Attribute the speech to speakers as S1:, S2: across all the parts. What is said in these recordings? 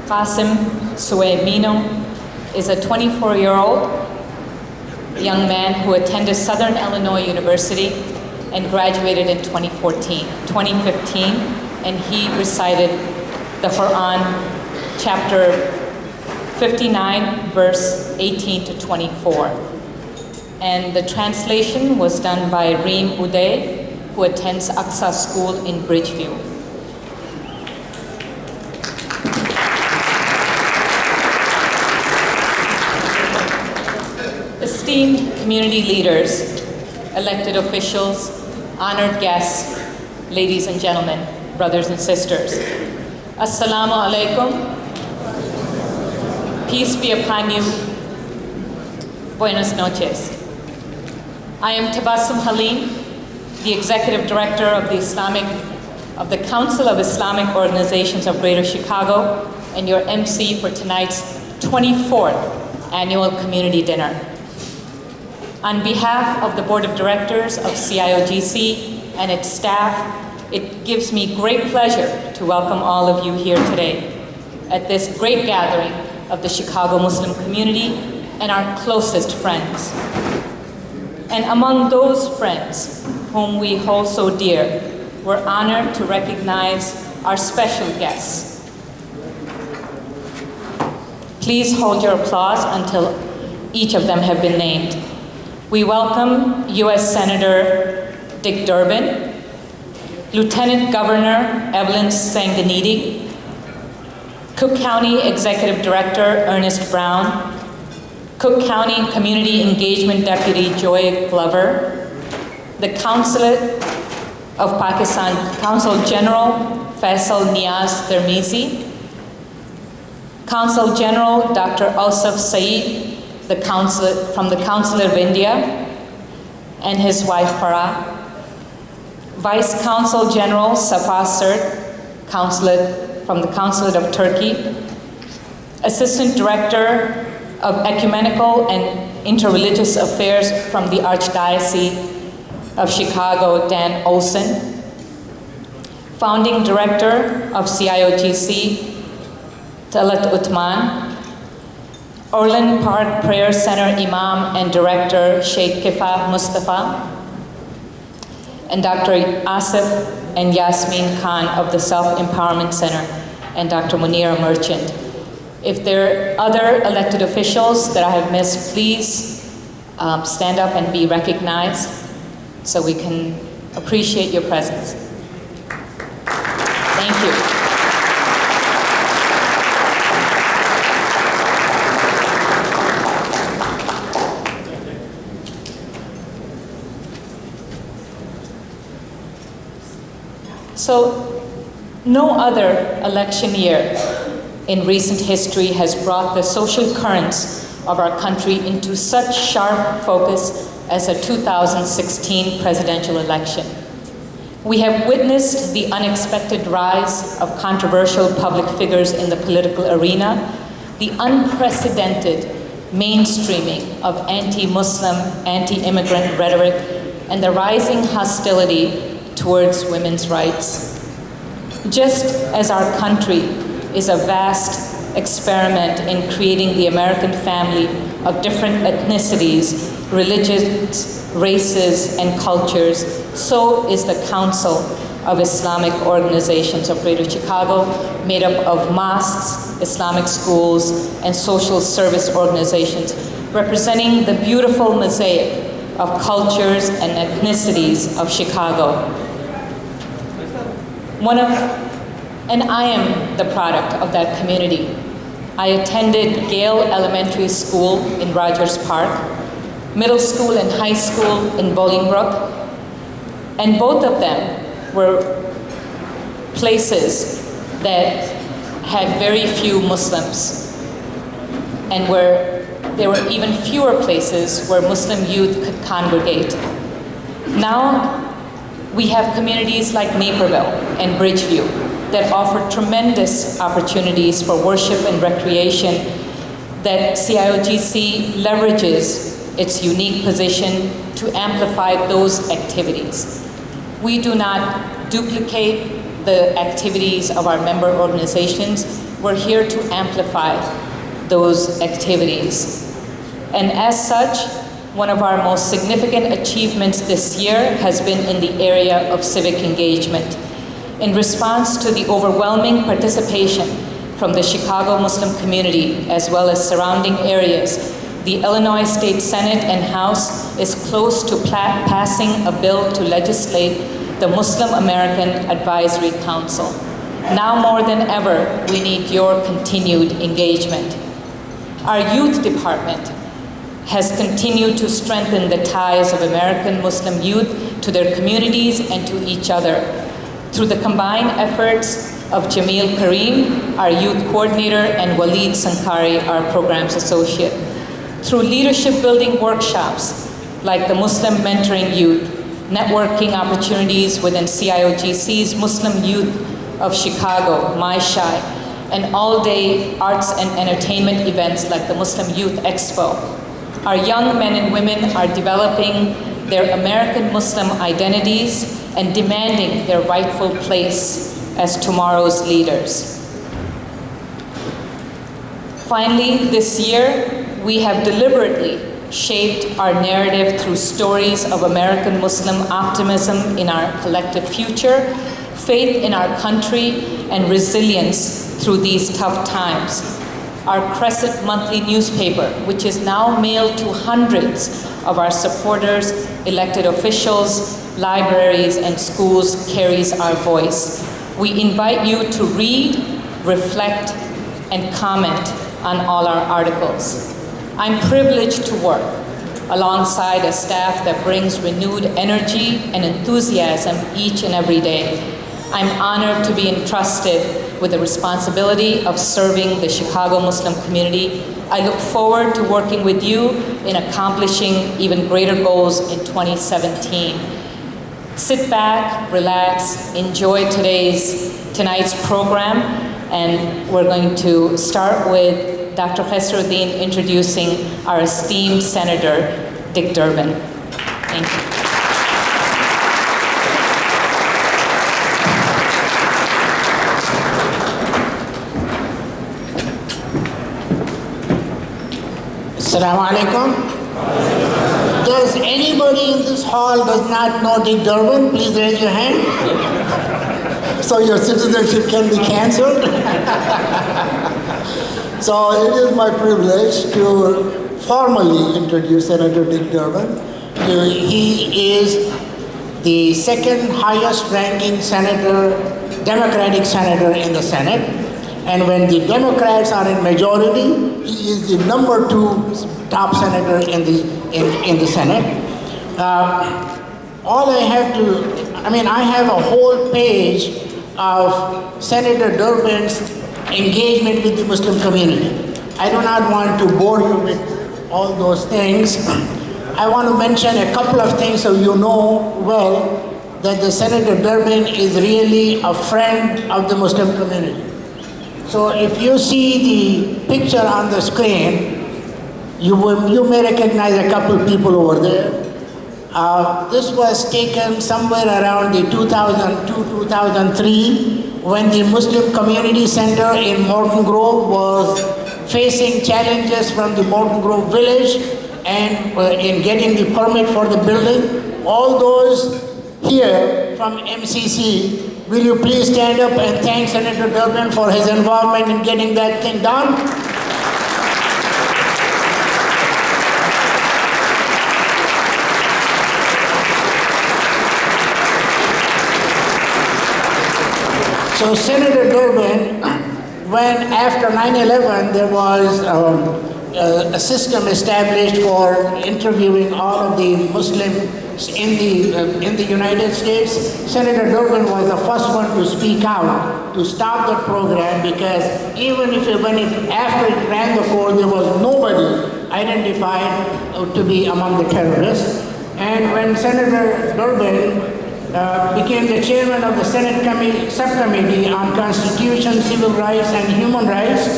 S1: Qasim Sueimino is a 24-year-old young man who attended Southern Illinois University and graduated in 2015, and he recited the Quran, chapter 59, verse 18 to 24. And the translation was done by Reem Uday, who attends Aqsa School in Bridgeview. Esteemed community leaders, elected officials, honored guests, ladies and gentlemen, brothers and sisters, Assalamu alaikum. Peace be upon you. Buenas noches. I am Tabassum Halim, the Executive Director of the Council of Islamic Organizations of Greater Chicago, and your MC for tonight's 24th Annual Community Dinner. On behalf of the Board of Directors of CIOGC and its staff, it gives me great pleasure to welcome all of you here today at this great gathering of the Chicago Muslim community and our closest friends. And among those friends whom we hold so dear, we're honored to recognize our special guests. Please hold your applause until each of them have been named. We welcome U.S. Senator Dick Durbin, Lieutenant Governor Evelyn Sanganidi, Cook County Executive Director Ernest Brown, Cook County Community Engagement Deputy Joy Glover, the Consulate of Pakistan Consul General Faisal Niaz Termizi, Consul General Dr. Ausaf Saeed, from the Consulate of India, and his wife Farah, Vice Consul General Safa Sert, from the Consulate of Turkey, Assistant Director of Ecumenical and Interreligious Affairs from the Archdiocese of Chicago, Dan Olson, Founding Director of CIOGC, Talat Uthman, Orland Park Prayer Center Imam and Director Sheikh Kifa Mustafa, and Dr. Asif and Yasmin Khan of the Self-Empowerment Center, and Dr. Munira Merchant. If there are other elected officials that I have missed, please stand up and be recognized so we can appreciate your presence. Thank you. So, no other election year in recent history has brought the social currents of our country into such sharp focus as the 2016 presidential election. We have witnessed the unexpected rise of controversial public figures in the political arena, the unprecedented mainstreaming of anti-Muslim, anti-immigrant rhetoric, and the rising hostility towards women's rights. Just as our country is a vast experiment in creating the American family of different ethnicities, religions, races, and cultures, so is the Council of Islamic Organizations of Greater Chicago, made up of mosques, Islamic schools, and social service organizations, representing the beautiful mosaic of cultures and ethnicities of Chicago. And I am the product of that community. I attended Gale Elementary School in Rogers Park, middle school and high school in Bolingbrook, and both of them were places that had very few Muslims, and where there were even fewer places where Muslim youth could congregate. Now, we have communities like Naperville and Bridgeview that offer tremendous opportunities for worship and recreation that CIOGC leverages its unique position to amplify those activities. We do not duplicate the activities of our member organizations. We're here to amplify those activities. And as such, one of our most significant achievements this year has been in the area of civic engagement. In response to the overwhelming participation from the Chicago Muslim community as well as surrounding areas, the Illinois State Senate and House is close to passing a bill to legislate the Muslim American Advisory Council. Now more than ever, we need your continued engagement. Our youth department has continued to strengthen the ties of American Muslim youth to their communities and to each other. Through the combined efforts of Jamil Kareem, our youth coordinator, and Waleed Sankari, our programs associate. Through leadership building workshops like the Muslim Mentoring Youth, networking opportunities within CIOGC's Muslim Youth of Chicago, MyShai, and all-day arts and entertainment events like the Muslim Youth Expo. Our young men and women are developing their American Muslim identities and demanding their rightful place as tomorrow's leaders. Finally, this year, we have deliberately shaped our narrative through stories of American Muslim optimism in our collective future, faith in our country, and resilience through these tough times. Our Crescent monthly newspaper, which is now mailed to hundreds of our supporters, elected officials, libraries, and schools, carries our voice. We invite you to read, reflect, and comment on all our articles. I'm privileged to work alongside a staff that brings renewed energy and enthusiasm each and every day. I'm honored to be entrusted with the responsibility of serving the Chicago Muslim community. I look forward to working with you in accomplishing even greater goals in 2017. Sit back, relax, enjoy tonight's program, and we're going to start with Dr. Khesruddin introducing our esteemed Senator, Dick Durbin. Thank you.
S2: Assalamu alaikum. Does anybody in this hall does not know Dick Durbin? Please raise your hand. So your citizenship can be cancelled. So it is my privilege to formally introduce Senator Dick Durbin. He is the second highest ranking senator, Democratic senator in the Senate. And when the Democrats are in majority, he is the number 2 top senator in the Senate. I have a whole page of Senator Durbin's engagement with the Muslim community. I do not want to bore you with all those things. I want to mention a couple of things so you know well that the Senator Durbin is really a friend of the Muslim community. So if you see the picture on the screen, you may recognize a couple people over there. This was taken somewhere around the 2002-2003 when the Muslim Community Center in Morton Grove was facing challenges from the Morton Grove village and in getting the permit for the building. All those here from MCC, will you please stand up and thank Senator Durbin for his involvement in getting that thing done? So Senator Durbin, when after 9/11 there was a system established for interviewing all of the Muslims in the United States, Senator Durbin was the first one to speak out to start that program, because even after it ran the court, there was nobody identified to be among the terrorists. And when Senator Durbin became the chairman of the Senate Subcommittee on Constitution, Civil Rights, and Human Rights,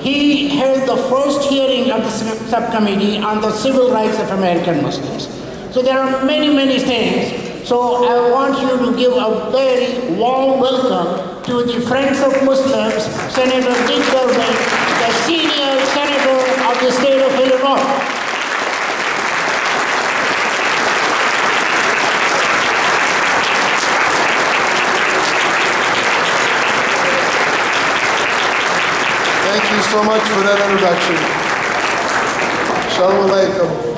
S2: he held the first hearing of the subcommittee on the civil rights of American Muslims. So there are many, many things So I want you to give a very warm welcome to the Friends of Muslims, Senator Dick Durbin, the senior senator of the state of Illinois.
S3: Thank you so much for that introduction. Shalom Aleichem.